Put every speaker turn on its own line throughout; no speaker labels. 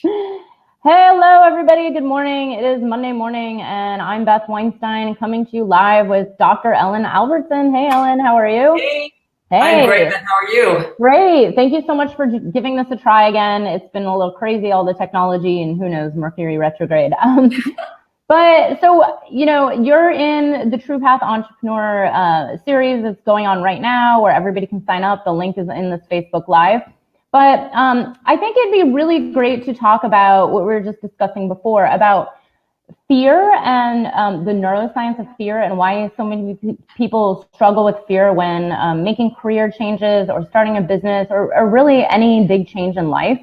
Hello, everybody. Good morning. It is Monday morning, and I'm Beth Weinstein coming to you live with Dr. Ellen Albertson. Hey, Ellen, how are you?
Hey, I'm great,
Hey,
Beth. How are you?
great. Thank you so much for giving this a try again. It's been a little crazy, all the technology, and who knows, Mercury retrograde. But so, you're in the True Path Entrepreneur series that's going on right now where everybody can sign up. The link is in this Facebook Live. But I think it'd be really great to talk about what we were just discussing before about fear and the neuroscience of fear and why so many people struggle with fear when making career changes or starting a business or really any big change in life.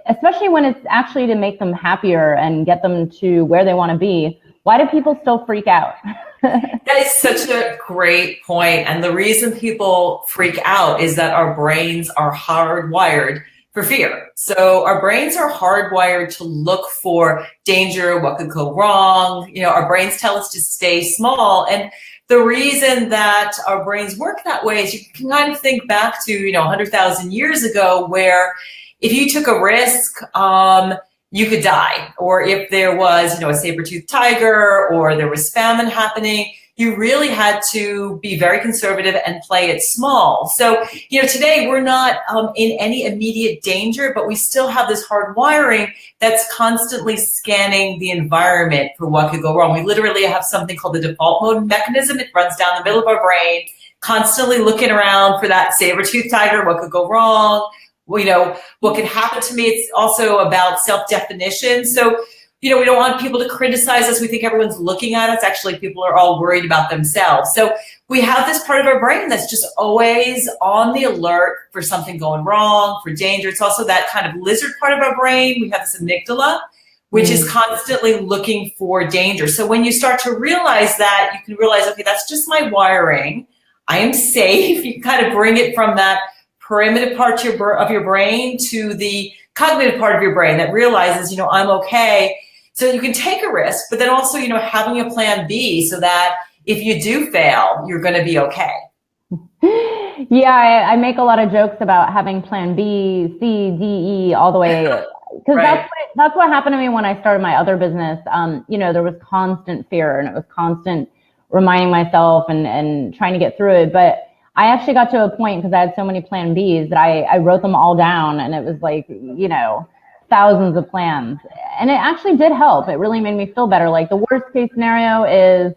Especially when it's actually to make them happier and get them to where they want to be. Why do people still freak out?
That is such a great point. And the reason people freak out is that our brains are hardwired for fear. So our brains are hardwired to look for danger, what could go wrong. Our brains tell us to stay small. And the reason that our brains work that way is you can kind of think back to, 100,000 years ago where if you took a risk, you could die. Or if there was, a saber-toothed tiger or there was famine happening, you really had to be very conservative and play it small. So, today we're not in any immediate danger, but we still have this hard wiring that's constantly scanning the environment for what could go wrong. We literally have something called the default mode mechanism. It runs down the middle of our brain, constantly looking around for that saber-toothed tiger, what could go wrong. What could happen to me. It's also about self-definition. So, we don't want people to criticize us. We think everyone's looking at us. Actually, people are all worried about themselves. So we have this part of our brain that's just always on the alert for something going wrong, for danger. It's also that kind of lizard part of our brain. We have this amygdala, which is constantly looking for danger. So when you start to realize that, you can realize, okay, that's just my wiring. I am safe. You kind of bring it from that primitive part of your brain to the cognitive part of your brain that realizes, I'm okay. So you can take a risk, but then also, having a plan B so that if you do fail, you're going to be okay.
Yeah, I make a lot of jokes about having plan B, C, D, E, all the way. Because
Right.
that's what happened to me when I started my other business. There was constant fear and it was constant reminding myself and trying to get through it. But I actually got to a point because I had so many plan Bs that I wrote them all down, and it was like, thousands of plans. And it actually did help. It really made me feel better. Like the worst case scenario is,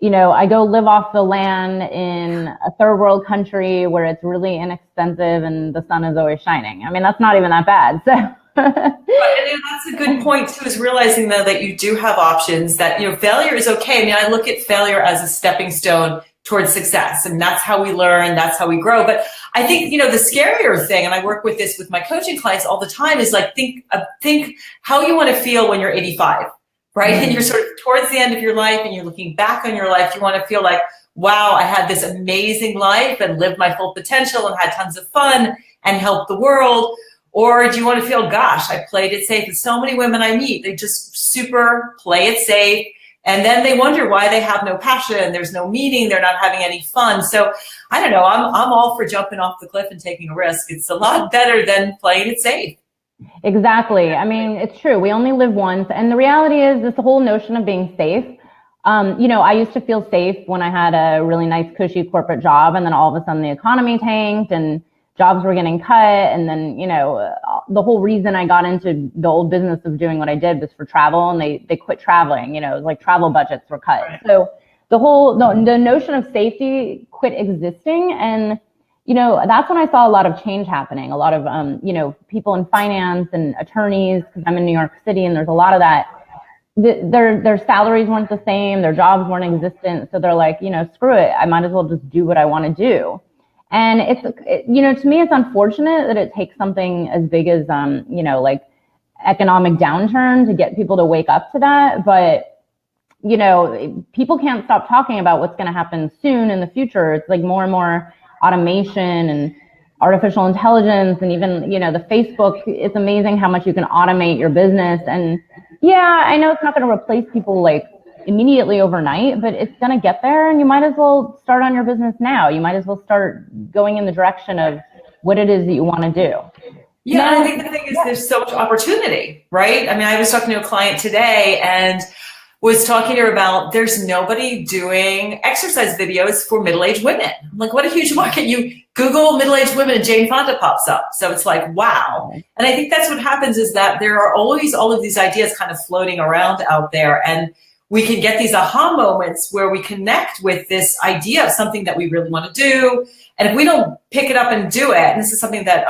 I go live off the land in a third world country where it's really inexpensive and the sun is always shining. I mean, that's not even that bad. So.
But that's a good point too, is realizing though that you do have options, that, failure is okay. I mean, I look at failure as a stepping stone towards success. And that's how we learn. That's how we grow. But I think, the scarier thing, and I work with this with my coaching clients all the time, is like, think how you want to feel when you're 85, right? And you're sort of towards the end of your life and you're looking back on your life. You want to feel like, wow, I had this amazing life and lived my full potential and had tons of fun and helped the world. Or do you want to feel, gosh, I played it safe? And so many women I meet, they just super play it safe. And then they wonder why they have no passion. There's no meaning. They're not having any fun. So I don't know. I'm all for jumping off the cliff and taking a risk. It's a lot better than playing it safe.
Exactly. I mean, it's true. We only live once. And the reality is this whole notion of being safe. I used to feel safe when I had a really nice, cushy corporate job. And then all of a sudden the economy tanked and jobs were getting cut. And then, the whole reason I got into the old business of doing what I did was for travel, and they quit traveling, it was like travel budgets were cut. Right. So the notion of safety quit existing. And, that's when I saw a lot of change happening. A lot of, people in finance and attorneys, because I'm in New York City and there's a lot of that. Their salaries weren't the same. Their jobs weren't existent. So they're like, screw it. I might as well just do what I want to do. And to me, it's unfortunate that it takes something as big as, like economic downturn to get people to wake up to that. But, people can't stop talking about what's going to happen soon in the future. It's like more and more automation and artificial intelligence, and even, the Facebook. It's amazing how much you can automate your business. And yeah, I know it's not going to replace people like immediately overnight, but it's going to get there, and you might as well start on your business now. You might as well start going in the direction of what it is that you want to do.
Yeah, I think the thing is there's so much opportunity, right? I mean, I was talking to a client today and was talking to her about there's nobody doing exercise videos for middle-aged women. I'm like, what a huge market. You Google middle-aged women and Jane Fonda pops up. So it's like, wow. And I think that's what happens is that there are always all of these ideas kind of floating around out there. And we can get these aha moments where we connect with this idea of something that we really want to do. And if we don't pick it up and do it, and this is something that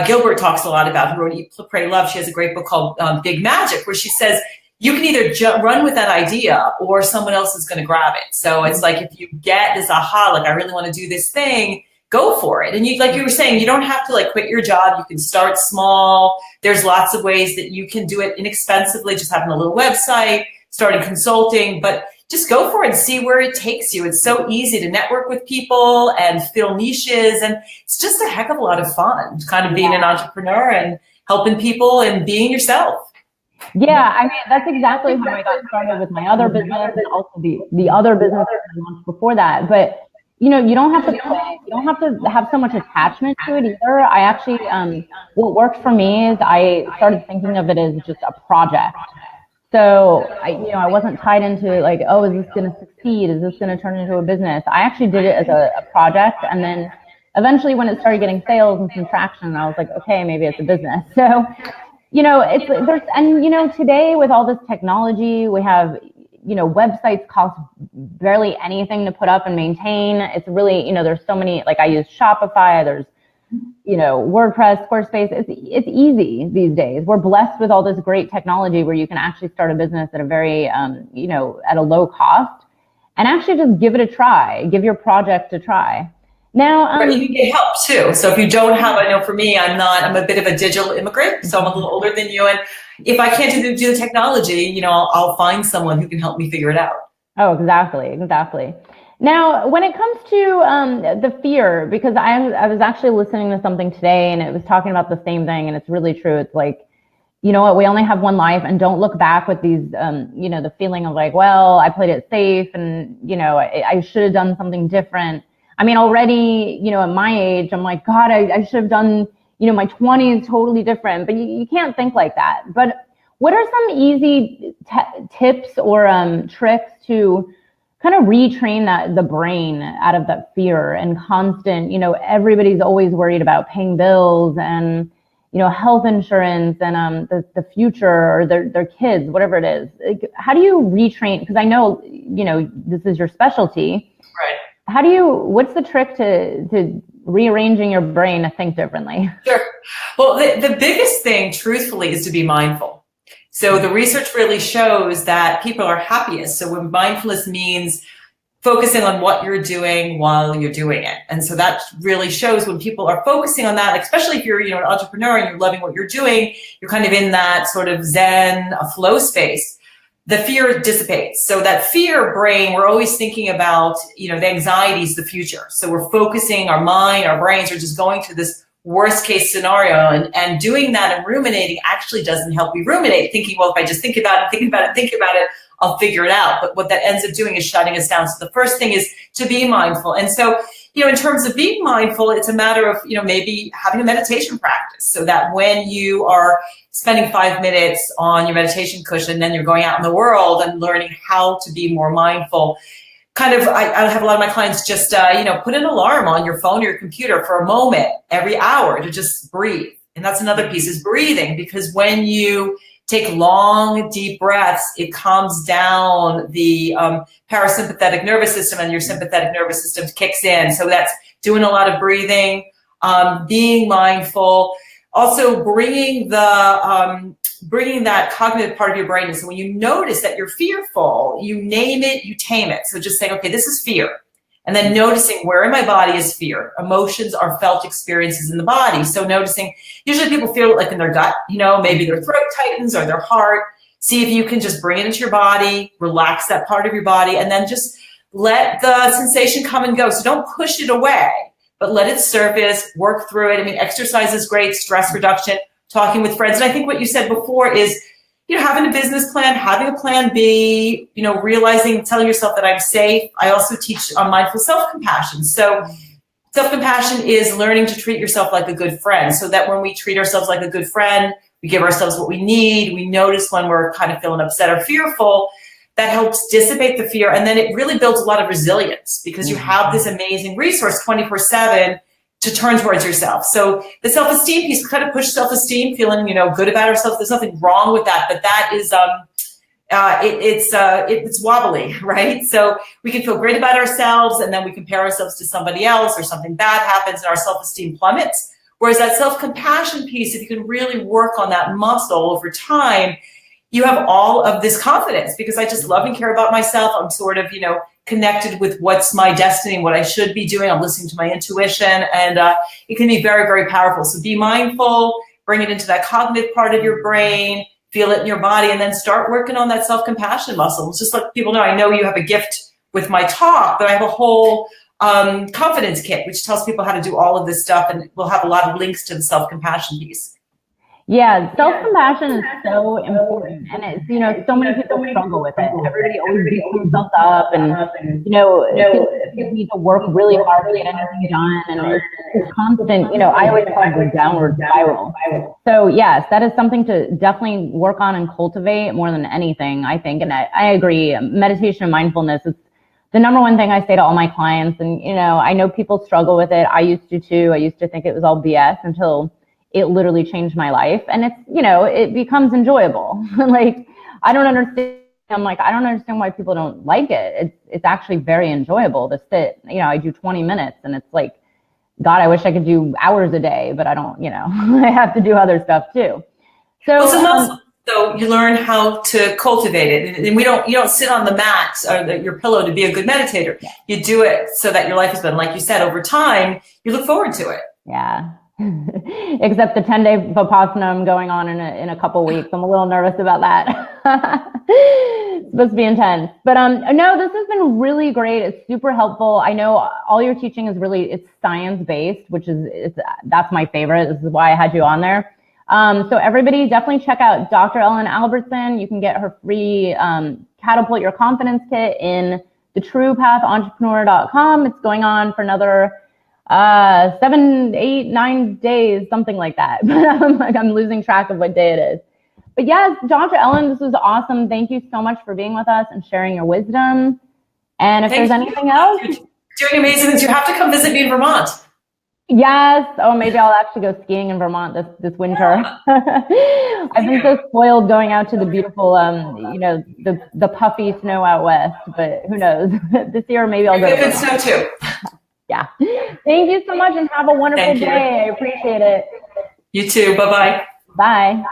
Gilbert talks a lot about, who wrote Eat, Pray, Love. She has a great book called Big Magic, where she says, you can either run with that idea or someone else is going to grab it. So it's like, if you get this aha, like I really want to do this thing, go for it. And you, like you were saying, you don't have to like quit your job. You can start small. There's lots of ways that you can do it inexpensively, just having a little website, starting consulting, but just go for it and see where it takes you. It's so easy to network with people and fill niches. And it's just a heck of a lot of fun, kind of being an entrepreneur and helping people and being yourself.
Yeah, I mean, that's exactly how I got started with my other business and also the other business that I launched before that. But, you know, you don't have to quit. You don't have to have so much attachment to it either. I actually, what worked for me is I started thinking of it as just a project. So, I wasn't tied into like, oh, is this going to succeed? Is this going to turn into a business? I actually did it as a project. And then eventually when it started getting sales and some traction, I was like, okay, maybe it's a business. So, today with all this technology, we have, websites cost barely anything to put up and maintain. It's really, there's so many, like I use Shopify, there's, WordPress, Squarespace. It's easy these days. We're blessed with all this great technology where you can actually start a business at a very, at a low cost and actually just give it a try, give your project a try. Now,
you can get help too. So if you don't have, I know for me, I'm a bit of a digital immigrant, so I'm a little older than you. And if I can't do the technology, I'll find someone who can help me figure it out.
Oh, exactly. Now, when it comes to the fear, because I was actually listening to something today and it was talking about the same thing, and it's really true. It's like, you know what, we only have one life, and don't look back with these, the feeling of like, well, I played it safe and, I should have done something different. I mean, already, at my age, I'm like, God, I should have done, my 20s totally different, but you can't think like that. But what are some easy tips or tricks to kind of retrain the brain out of that fear and constant, everybody's always worried about paying bills and, health insurance and the future or their kids, whatever it is. Like, how do you retrain? Because I know, this is your specialty.
Right.
What's the trick to rearranging your brain to think differently?
Sure. Well, the biggest thing, truthfully, is to be mindful. So the research really shows that people are happiest. So when mindfulness means focusing on what you're doing while you're doing it. And so that really shows when people are focusing on that, especially if you're, an entrepreneur and you're loving what you're doing, you're kind of in that sort of Zen, flow space. The fear dissipates. So that fear brain, we're always thinking about, the anxiety is the future. So we're focusing our mind, our brains are just going through this worst case scenario, and doing that and ruminating actually doesn't help you ruminate, thinking, well, if I just think about it, I'll figure it out. But what that ends up doing is shutting us down. So the first thing is to be mindful. And so, in terms of being mindful, it's a matter of, maybe having a meditation practice so that when you are spending 5 minutes on your meditation cushion, then you're going out in the world and learning how to be more mindful. Kind of, I have a lot of my clients just, put an alarm on your phone or your computer for a moment every hour to just breathe. And that's another piece, is breathing, because when you take long, deep breaths, it calms down the parasympathetic nervous system, and your sympathetic nervous system kicks in. So that's doing a lot of breathing, being mindful, also bringing that cognitive part of your brain. And so when you notice that you're fearful, you name it, you tame it. So just saying, okay, this is fear. And then noticing where in my body is fear. Emotions are felt experiences in the body. So noticing, usually people feel it like in their gut, maybe their throat tightens or their heart. See if you can just bring it into your body, relax that part of your body, and then just let the sensation come and go. So don't push it away, but let it surface, work through it. I mean, exercise is great, stress reduction, talking with friends. And I think what you said before is, having a business plan, having a plan B, realizing, telling yourself that I'm safe. I also teach on mindful self-compassion. So Self-compassion is learning to treat yourself like a good friend, so that when we treat ourselves like a good friend, we give ourselves what we need, we notice when we're kind of feeling upset or fearful, that helps dissipate the fear. And then it really builds a lot of resilience because you have this amazing resource 24/7 to turn towards yourself. So the self-esteem piece, kind of push self-esteem, feeling, good about ourselves. There's nothing wrong with that, but that is, it's wobbly, right? So we can feel great about ourselves, and then we compare ourselves to somebody else, or something bad happens and our self-esteem plummets. Whereas that self-compassion piece, if you can really work on that muscle over time, you have all of this confidence, because I just love and care about myself. I'm sort of, connected with what's my destiny, what I should be doing. I'm listening to my intuition, and it can be very, very powerful. So be mindful, bring it into that cognitive part of your brain, feel it in your body, and then start working on that self-compassion muscle. Just let people know, I know you have a gift with my talk, but I have a whole confidence kit, which tells people how to do all of this stuff, and we'll have a lot of links to the self-compassion piece.
Yeah, self-compassion is so important, and it's, so many people struggle with it. Everybody always beats themselves up, and, people need to work really hard to get anything done, and it's constant, I always call it a downward spiral. So yes, that is something to definitely work on and cultivate more than anything, I think, and I agree. Meditation and mindfulness is the number one thing I say to all my clients, and, I know people struggle with it. I used to too. I used to think it was all BS until it literally changed my life. And it's, it becomes enjoyable. Like, I don't understand why people don't like it. It's actually very enjoyable to sit, I do 20 minutes, and it's like, God, I wish I could do hours a day, but I don't, I have to do other stuff too.
So you learn how to cultivate it, and you don't sit on the mat or your pillow to be a good meditator. Yeah. You do it so that your life has been, like you said, over time, you look forward to it.
Yeah. Except the 10-day Vipassana going on in a couple weeks. I'm a little nervous about that. It's supposed to be intense. But no, this has been really great. It's super helpful. I know all your teaching is it's science-based, that's my favorite. This is why I had you on there. So everybody definitely check out Dr. Ellen Albertson. You can get her free Catapult Your Confidence Kit in thetruepathentrepreneur.com. It's going on for another 7, 8, 9 days, something like that. But I'm losing track of what day it is. But yes, Dr. Ellen, this was awesome. Thank you so much for being with us and sharing your wisdom. And if there's anything else,
you're doing amazing things. You have to come visit me in Vermont.
Yes. Oh, maybe I'll actually go skiing in Vermont this winter. I've been so spoiled going out to the beautiful, the puffy snow out west. But who knows? This year, maybe I'll go.
Good snow too.
Yeah. Thank you so much, and have a wonderful day. I appreciate it.
You too. Bye-bye.
Bye.